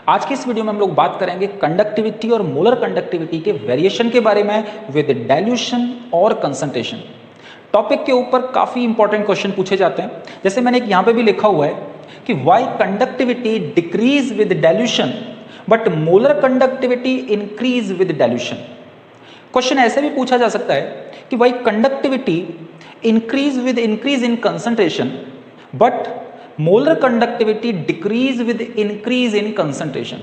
आज की इस वीडियो में हम लोग बात करेंगे कंडक्टिविटी और मोलर कंडक्टिविटी के वेरिएशन के बारे में विद डाइल्यूशन और कंसंट्रेशन। टॉपिक के ऊपर काफी इंपॉर्टेंट क्वेश्चन पूछे जाते हैं, जैसे मैंने एक यहां पे भी लिखा हुआ है कि why conductivity decrease with dilution but molar conductivity increase with dilution. Question ऐसे भी पूछा जा सकता है कि why conductivity increase in concentration but molar conductivity decrease with increase in concentration.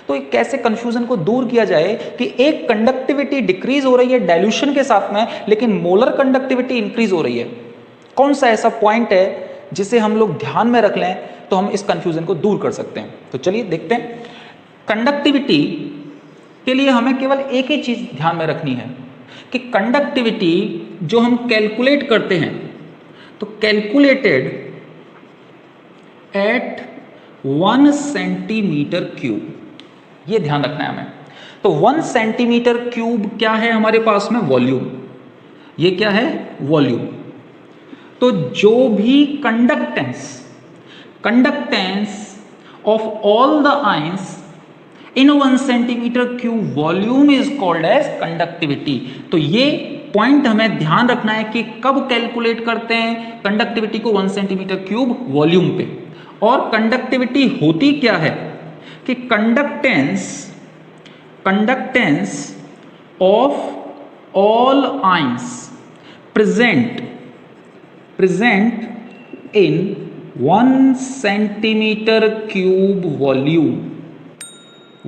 तो कैसे कंफ्यूजन को दूर किया जाए कि एक कंडक्टिविटी डिक्रीज हो रही है डाइल्यूशन के साथ में, लेकिन मोलर कंडक्टिविटी इंक्रीज हो रही है। कौन सा ऐसा पॉइंट है जिसे हम लोग ध्यान में रख लें तो हम इस कंफ्यूजन को दूर कर सकते हैं। तो चलिए देखते हैं। कंडक्टिविटी के लिए हमें केवल एक ही चीज ध्यान में रखनी है कि कंडक्टिविटी जो हम कैलकुलेट करते हैं तो कैलकुलेटेड एट 1 सेंटीमीटर क्यूब, ये ध्यान रखना है हमें। तो 1 सेंटीमीटर क्यूब क्या है हमारे पास में? वॉल्यूम। ये क्या है? वॉल्यूम। तो जो भी conductance of all the ions in 1 centimetre cube volume is called as conductivity. तो ये पॉइंट हमें ध्यान रखना है कि कब कैलकुलेट करते हैं कंडक्टिविटी को 1 सेंटीमीटर क्यूब वॉल्यूम पे। और कंडक्टिविटी होती क्या है कि conductance of all ions present in 1 centimetre cube volume.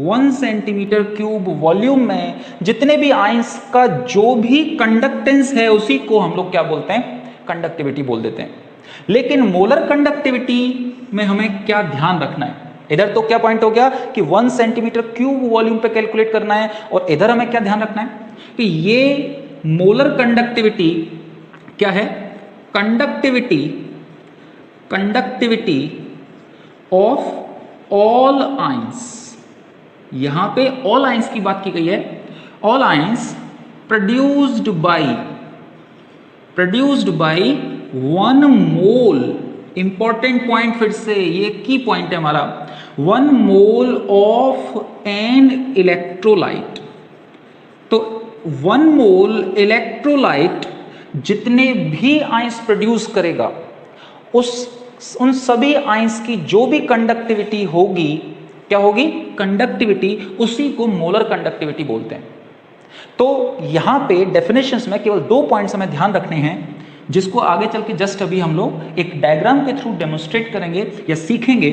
1 centimetre cube volume में जितने भी आयंस का जो भी कंडक्टेंस है उसी को हम लोग क्या बोलते हैं? कंडक्टिविटी बोल देते हैं। लेकिन मोलर कंडक्टिविटी में हमें क्या ध्यान रखना है? इधर तो क्या पॉइंट हो गया कि 1 सेंटीमीटर क्यूब वॉल्यूम पे कैलकुलेट करना है, और इधर हमें क्या ध्यान रखना है कि ये मोलर कंडक्टिविटी क्या है? Conductivity of all ions. यहां पे ऑल आयंस की बात की गई है। All ions produced by 1 mole. Important point, फिर से ये की पॉइंट है हमारा। 1 मोल ऑफ एन इलेक्ट्रोलाइट। तो 1 मोल इलेक्ट्रोलाइट जितने भी आयंस प्रोड्यूस करेगा उन सभी आयंस की जो भी कंडक्टिविटी होगी, क्या होगी? कंडक्टिविटी, उसी को मोलर कंडक्टिविटी बोलते हैं। तो यहां पे डेफिनेशंस में केवल 2 पॉइंट्स हमें ध्यान रखने हैं, जिसको आगे चल के जस्ट अभी हम लोग एक डायग्राम के थ्रू डेमोन्स्ट्रेट करेंगे या सीखेंगे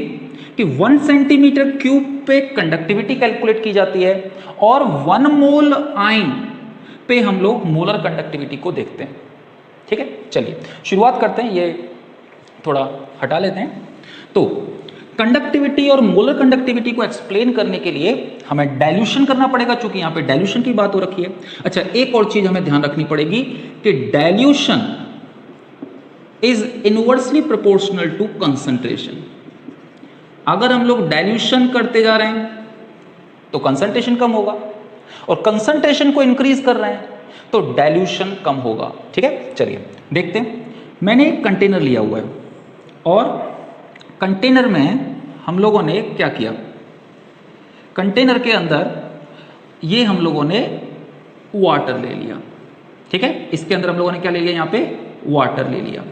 कि 1 सेंटीमीटर क्यूब पे कंडक्टिविटी कैलकुलेट की जाती है और 1 मोल आयन पे हम लोग मोलर कंडक्टिविटी को देखते हैं। ठीक है, चलिए शुरुआत करते हैं। ये थोड़ा हटा लेते हैं। तो कंडक्टिविटी और मोलर कंडक्टिविटी को एक्सप्लेन करने के लिए हमें डाइल्यूशन करना पड़ेगा, चूंकि यहां पे डाइल्यूशन की बात हो रखी है। अच्छा, एक और चीज हमें ध्यान रखनी पड़ेगी कि dilution is inversely proportional to concentration. अगर हम लोग डाइल्यूशन करते जा रहे हैं तो कंसंट्रेशन कम होगा, और कंसंट्रेशन को इंक्रीज कर रहे हैं तो डाइल्यूशन कम होगा। ठीक है, चलिए देखते हैं। मैंने एक कंटेनर लिया हुआ है और कंटेनर में हम लोगों ने क्या किया? कंटेनर के अंदर ये हम लोगों ने वाटर ले लिया। ठीक है, इसके अंदर हम लोगों ने क्या ले लिया? यहां पे वाटर ले लिया,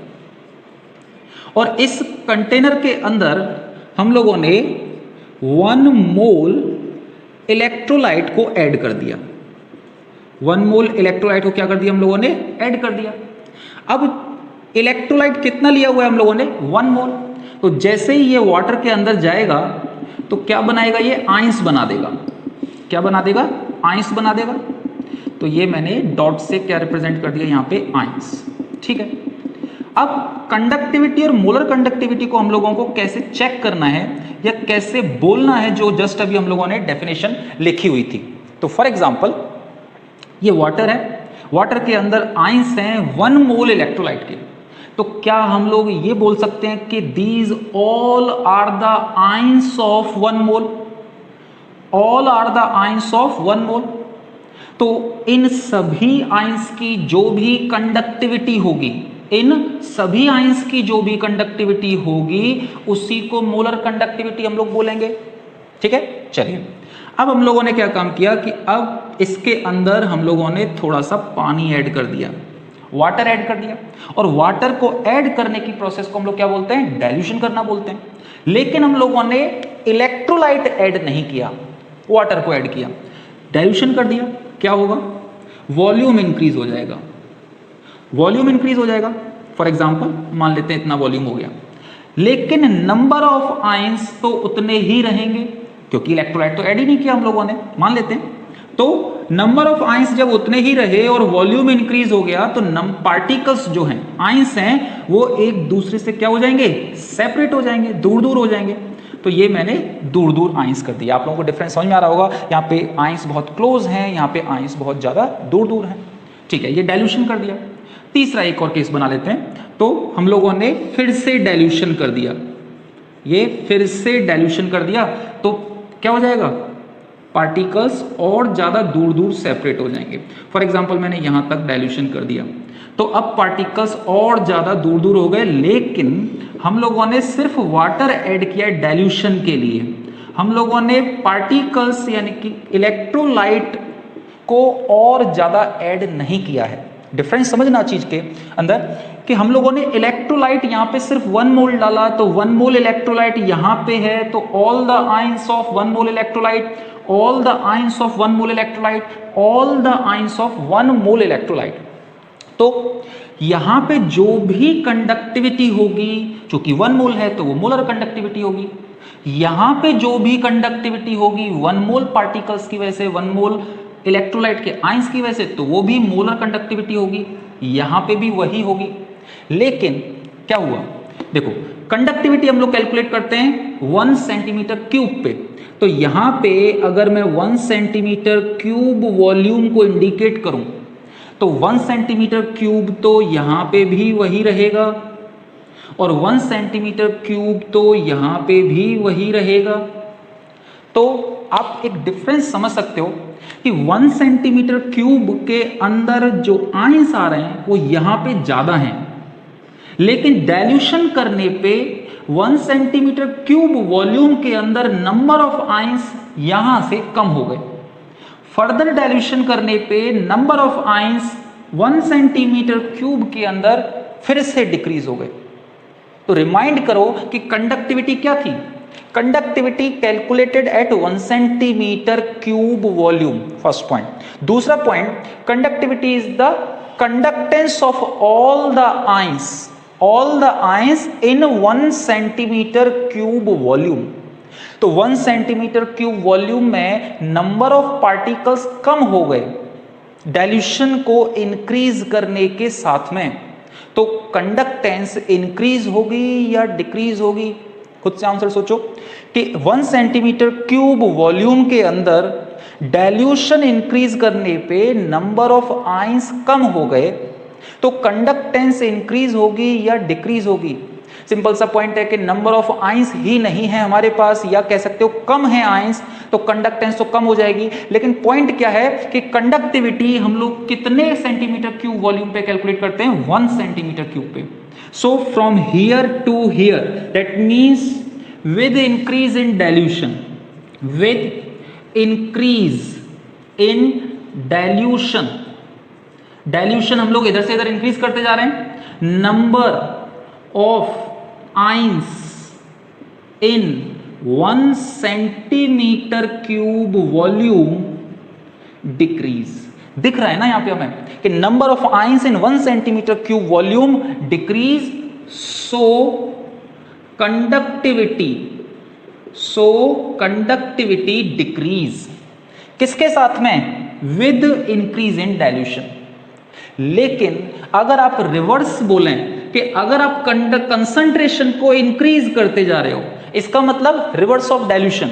और इस कंटेनर के अंदर हम लोगों ने 1 मोल इलेक्ट्रोलाइट को ऐड कर दिया। 1 मोल इलेक्ट्रोलाइट को क्या कर दिया हम लोगों ने? ऐड कर दिया। अब इलेक्ट्रोलाइट कितना लिया हुआ है हम लोगों ने? 1 मोल। तो जैसे ही ये वाटर के अंदर जाएगा तो क्या बनाएगा? ये आयंस बना देगा। क्या बना देगा? आयंस बना देगा। तो ये मैंने डॉट से क्या रिप्रेजेंट कर दिया यहां पे? आयंस। ठीक है, अब कंडक्टिविटी और मोलर कंडक्टिविटी को हम लोगों को कैसे चेक करना है या कैसे बोलना है, जो जस्ट अभी हम लोगों ने डेफिनेशन लिखी हुई थी। तो फॉर एग्जांपल ये वाटर है, वाटर के अंदर आयंस हैं 1 मोल इलेक्ट्रोलाइट के। तो क्या हम लोग ये बोल सकते हैं कि these all are the ions of 1 mole? All are the ions of 1 mole. तो इन सभी आयंस की जो भी कंडक्टिविटी होगी, इन सभी आयंस की जो भी कंडक्टिविटी होगी उसी को मोलर कंडक्टिविटी हम लोग बोलेंगे। ठीक है, चलिए अब हम लोगों ने क्या काम किया कि अब इसके अंदर हम लोगों ने थोड़ा सा पानी ऐड कर दिया, वाटर ऐड कर दिया, और वाटर को ऐड करने की प्रोसेस को हम लोग क्या बोलते हैं, डाइल्यूशन करना बोलते हैं। लेकिन हम लोगों ने इलेक्ट्रोलाइट ऐड नहीं किया, वाटर को ऐड किया, डाइल्यूशन कर दिया, क्या होगा, वॉल्यूम इंक्रीज हो जाएगा, वॉल्यूम इंक्रीज हो जाएगा। फॉर एग्जांपल मान लेते हैं इतना वॉल्यूम हो गया, लेकिन नंबर ऑफ आयंस तो उतने ही रहेंगे क्योंकि इलेक्ट्रोलाइट तो ऐड ही नहीं किया हम लोगों ने, मान लेते हैं। तो नंबर ऑफ आयंस जब उतने ही रहे और वॉल्यूम इंक्रीज हो गया तो पार्टिकल्स जो हैं, आयंस हैं, वो एक दूसरे से क्या हो जाएंगे, सेपरेट हो जाएंगे, दूर दूर हो जाएंगे। तो ये मैंने दूर दूर आयंस कर दिया। आप लोगों को डिफरेंस समझ में आ रहा होगा, यहाँ पे आयंस बहुत क्लोज हैं, यहाँ पे आयंस बहुत ज्यादा दूर दूर हैं। ठीक है, ये डाइल्यूशन कर दिया। तीसरा एक और केस बना लेते हैं। तो हम लोगों ने फिर से डाइल्यूशन कर दिया, ये फिर से डाइल्यूशन कर दिया, तो क्या हो जाएगा, पार्टिकल्स और ज्यादा दूर दूर सेपरेट हो जाएंगे। फॉर एग्जाम्पल मैंने यहां तक डाइल्यूशन कर दिया, तो अब पार्टिकल्स और ज्यादा दूर दूर हो गए, लेकिन हम लोगों ने सिर्फ वाटर ऐड किया डाइल्यूशन के लिए। हम लोगों ने पार्टिकल्स यानी कि इलेक्ट्रोलाइट को और ज्यादा ऐड नहीं किया है। डिफरेंस समझना चीज के अंदर कि हम लोगों ने इलेक्ट्रोलाइट यहाँ पे सिर्फ 1 मोल डाला, तो 1 मोल इलेक्ट्रोलाइट यहाँ पे है, तो all the ions of 1 mole electrolyte, all the ions of 1 mole electrolyte, all the ions of 1 mole electrolyte. तो यहाँ पे जो भी कंडक्टिविटी होगी, चूंकि 1 मोल है तो वो मोलर कंडक्टिविटी होगी, यहाँ पे जो भी कंडक्टिविटी होगी 1 मोल पार्टिकल्स की वजह से, 1 मोल इलेक्ट्रोलाइट के आयंस की वजह से, तो वो भी मोलर कंडक्टिविटी होगी, यहाँ पे भी वही होगी। लेकिन क्या हुआ, देखो कंडक्टिविटी हम लोग कैलकुलेट करते हैं 1 सेंटीमीटर क्यूब पे, तो यहाँ पे अगर मैं 1 सेंटीमीटर क्यूब वॉल्यूम को इंडिकेट करूं तो 1 सेंटीमीटर क्यूब तो यहाँ पे भी वही रहेगा, और 1 सेंटीमीटर क्यूब तो यहाँ पे भी वही रहेगा। तो आप एक डिफरेंस समझ सकते हो कि 1 सेंटीमीटर क्यूब के अंदर जो आयंस आ रहे हैं वो यहाँ पे ज्यादा हैं, लेकिन डाइल्यूशन करने पे 1 सेंटीमीटर क्यूब वॉल्यूम के अंदर नंबर ऑफ आयंस यहां से कम हो गए। फर्दर डाइल्यूशन करने पे number of ions 1 centimetre cube के अंदर फिर से डिक्रीज हो गए। तो रिमाइंड करो कि कंडक्टिविटी क्या थी, conductivity calculated at 1 centimetre cube volume, first point. दूसरा पॉइंट, conductivity is the conductance of all the ions in 1 centimetre cube volume. तो 1 सेंटीमीटर क्यूब वॉल्यूम में नंबर ऑफ पार्टिकल्स कम हो गए डाइल्यूशन को इंक्रीज करने के साथ में, तो कंडक्टेंस इंक्रीज होगी या डिक्रीज होगी, खुद से आंसर सोचो कि 1 सेंटीमीटर क्यूब वॉल्यूम के अंदर डाइल्यूशन इंक्रीज करने पे नंबर ऑफ आयंस कम हो गए, तो कंडक्टेंस इंक्रीज होगी या डिक्रीज होगी। सिंपल सा पॉइंट है कि नंबर ऑफ आयंस ही नहीं है हमारे पास, या कह सकते हो कम है आयंस, तो कंडक्टेंस तो कम हो जाएगी। लेकिन पॉइंट क्या है कि कंडक्टिविटी हम लोग कितने सेंटीमीटर क्यूब वॉल्यूम पे कैलकुलेट करते हैं, 1 सेंटीमीटर क्यूब पे। So from here to here, that means with increase in dilution, with increase in dilution, dilution हम लोग इधर से इधर इंक्रीज करते जा रहे हैं, number of ions in 1 centimetre cube volume decrease. दिख रहा है ना यहाँ पे हमें कि number of ions in 1 centimetre cube volume decrease, so conductivity decrease. किसके साथ में, विद इंक्रीज इन डाइल्यूशन। लेकिन अगर आप रिवर्स बोलें कि अगर आप कंसंट्रेशन को इंक्रीज करते जा रहे हो, इसका मतलब रिवर्स ऑफ डाइल्यूशन।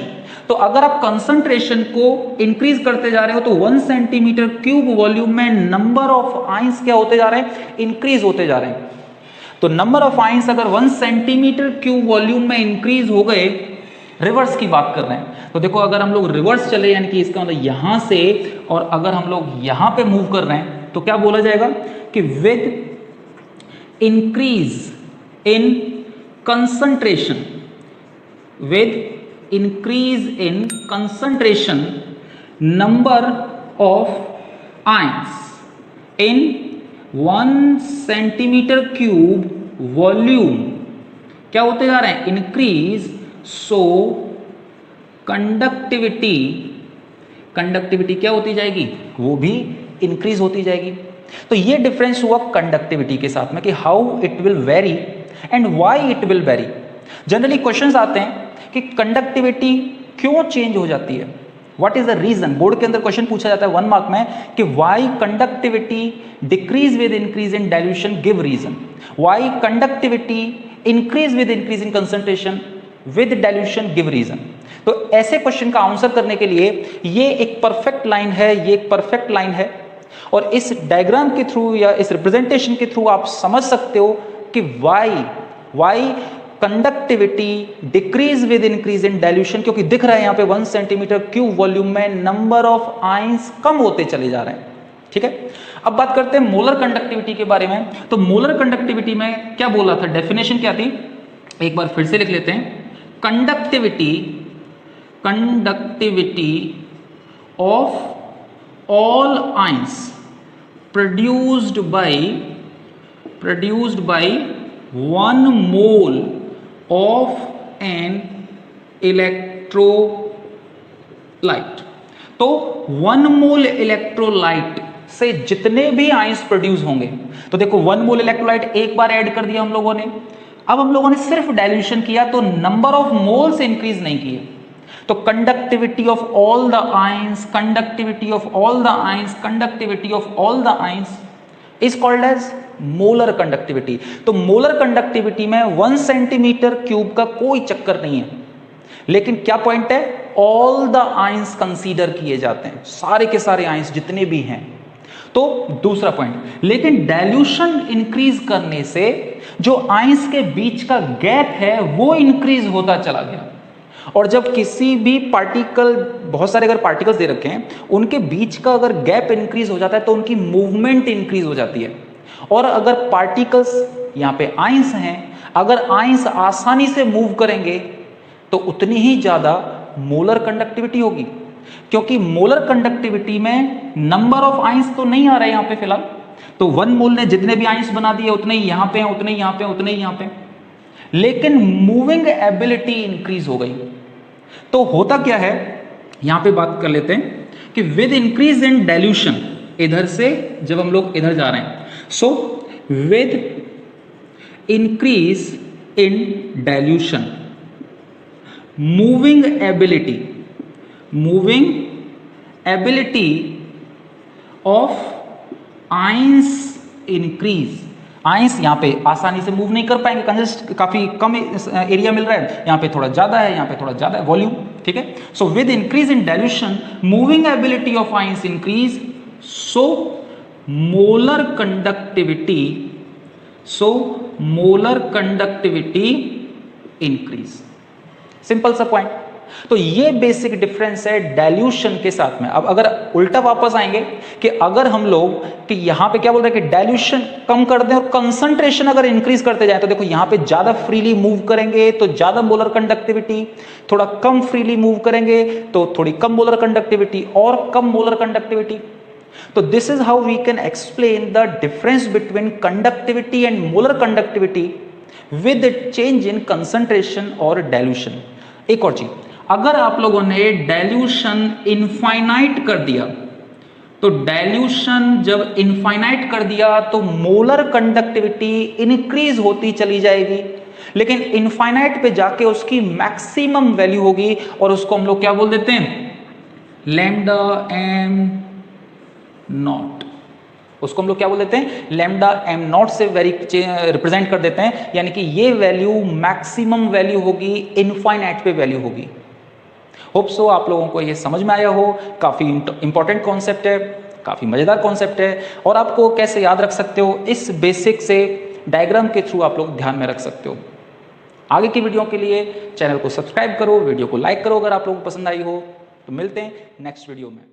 तो अगर आप कंसंट्रेशन को इंक्रीज करते जा रहे हो तो 1 सेंटीमीटर क्यूब वॉल्यूम में नंबर ऑफ आयंस क्या होते जा रहे हैं, इंक्रीज होते जा रहे हैं। तो नंबर ऑफ आयंस अगर 1 सेंटीमीटर क्यूब वॉल्यूम में इंक्रीज हो गए, रिवर्स की बात कर रहे हैं, तो देखो अगर हम लोग रिवर्स चले, यानी कि इसका मतलब यहां से, और अगर हम लोग यहां पे मूव कर रहे हैं तो क्या बोला जाएगा कि with increase in concentration, with increase in concentration number of ions in 1 centimeter cube volume क्या होते जा रहे हैं, इंक्रीज, सो कंडक्टिविटी क्या होती जाएगी, वो भी इंक्रीज होती जाएगी। तो ये डिफरेंस हुआ कंडक्टिविटी के साथ में कि how it will vary and why it will vary. Generally questions आते हैं कि कंडक्टिविटी क्यों चेंज हो जाती है, what is the reason. Board के अंदर क्वेश्चन पूछा जाता है 1 मार्क में कि why conductivity decrease with increase in dilution, give reason. Why conductivity increase with increase in concentration with dilution, give reason. तो ऐसे क्वेश्चन का आंसर करने के लिए ये एक परफेक्ट लाइन है, ये एक परफेक्ट लाइन है, और इस डायग्राम के थ्रू या इस रिप्रेजेंटेशन के थ्रू आप समझ सकते हो कि why conductivity decrease with increase in dilution, क्योंकि दिख रहा है यहां पे 1 सेंटीमीटर क्यूब वॉल्यूम में नंबर ऑफ आयंस कम होते चले जा रहे हैं। ठीक है, अब बात करते हैं मोलर कंडक्टिविटी के बारे में। तो मोलर कंडक्टिविटी में क्या बोला था, डेफिनेशन क्या थी, एक बार फिर से लिख लेते हैं। Conductivity of all ions produced by 1 mole of an electrolyte। तो 1 मोल इलेक्ट्रोलाइट से जितने भी आयंस प्रोड्यूस होंगे, तो देखो 1 मोल इलेक्ट्रोलाइट एक बार ऐड कर दिया हम लोगों ने, अब हम लोगों ने सिर्फ डाइल्यूशन किया तो नंबर ऑफ मोल्स इंक्रीज नहीं किए। तो conductivity of all the ions is called as molar conductivity. तो मोलर कंडक्टिविटी में 1 सेंटीमीटर क्यूब का कोई चक्कर नहीं है, लेकिन क्या पॉइंट है, ऑल द आयंस कंसीडर किए जाते हैं, सारे के सारे आयंस जितने भी हैं। तो दूसरा पॉइंट, लेकिन डाइल्यूशन इंक्रीज करने से जो आयंस के बीच का गैप है वो इंक्रीज होता चला गया, और जब किसी भी पार्टिकल, बहुत सारे अगर पार्टिकल्स दे रखे हैं, उनके बीच का अगर गैप इंक्रीज हो जाता है तो उनकी मूवमेंट इंक्रीज हो जाती है। और अगर पार्टिकल्स, यहाँ पे आयंस हैं, अगर आयंस आसानी से मूव करेंगे तो उतनी ही ज्यादा मोलर कंडक्टिविटी होगी, क्योंकि मोलर कंडक्टिविटी में नंबर ऑफ आयंस तो नहीं आ रहा है यहाँ पे फिलहाल। तो 1 मोल ने जितने भी आयंस बना दिए उतने ही यहाँ पे हैं, उतने ही यहाँ पे, उतने ही यहाँ पे, लेकिन मूविंग एबिलिटी इंक्रीज हो गई। तो होता क्या है, यहां पे बात कर लेते हैं कि विद इंक्रीज इन डाइल्यूशन, इधर से जब हम लोग इधर जा रहे हैं, so with increase in dilution moving ability of ions increase. Ions यहाँ पे आसानी से मूव नहीं कर पाएंगे, कंजस्ट काफी कम एरिया मिल रहा है, यहाँ पे थोड़ा ज्यादा है, यहाँ पे थोड़ा ज्यादा है वॉल्यूम। ठीक है, so with increase in dilution moving ability of ions increase, so molar conductivity increase. Simple सा पॉइंट। तो ये बेसिक डिफरेंस है डाइल्यूशन के साथ में। अब अगर उल्टा वापस आएंगे कि अगर हम लोग कि यहां पे क्या बोल रहे हैं कि डाइल्यूशन कम कर दें और कंसंट्रेशन अगर इंक्रीज करते जाए, तो देखो यहां पे ज्यादा फ्रीली मूव करेंगे तो ज्यादा मोलर कंडक्टिविटी, थोड़ा कम फ्रीली मूव करेंगे तो थोड़ी कम मोलर कंडक्टिविटी, और कम मोलर कंडक्टिविटी। तो this is how we can explain the difference between conductivity and molar conductivity with change in concentration और डाइल्यूशन। एक और चीज, अगर आप लोगों ने डाइल्यूशन इनफाइनाइट कर दिया, तो डाइल्यूशन जब इनफाइनाइट कर दिया तो मोलर कंडक्टिविटी इंक्रीज होती चली जाएगी, लेकिन इनफाइनाइट पे जाके उसकी मैक्सिमम वैल्यू होगी, और उसको हम लोग क्या बोल देते हैं, लैम्डा एम नॉट। उसको हम लोग क्या बोल देते हैं, लैम्डा एम नॉट से रिप्रेजेंट कर देते हैं, यानी कि ये वैल्यू मैक्सिमम वैल्यू होगी, इनफाइनाइट पे वैल्यू होगी। होप सो आप लोगों को ये समझ में आया हो। काफ़ी इंपॉर्टेंट कॉन्सेप्ट है, काफ़ी मज़ेदार कॉन्सेप्ट है, और आपको कैसे याद रख सकते हो, इस बेसिक से डायग्राम के थ्रू आप लोग ध्यान में रख सकते हो। आगे की वीडियो के लिए चैनल को सब्सक्राइब करो, वीडियो को लाइक करो अगर आप लोगों को पसंद आई हो। तो मिलते हैं नेक्स्ट वीडियो में।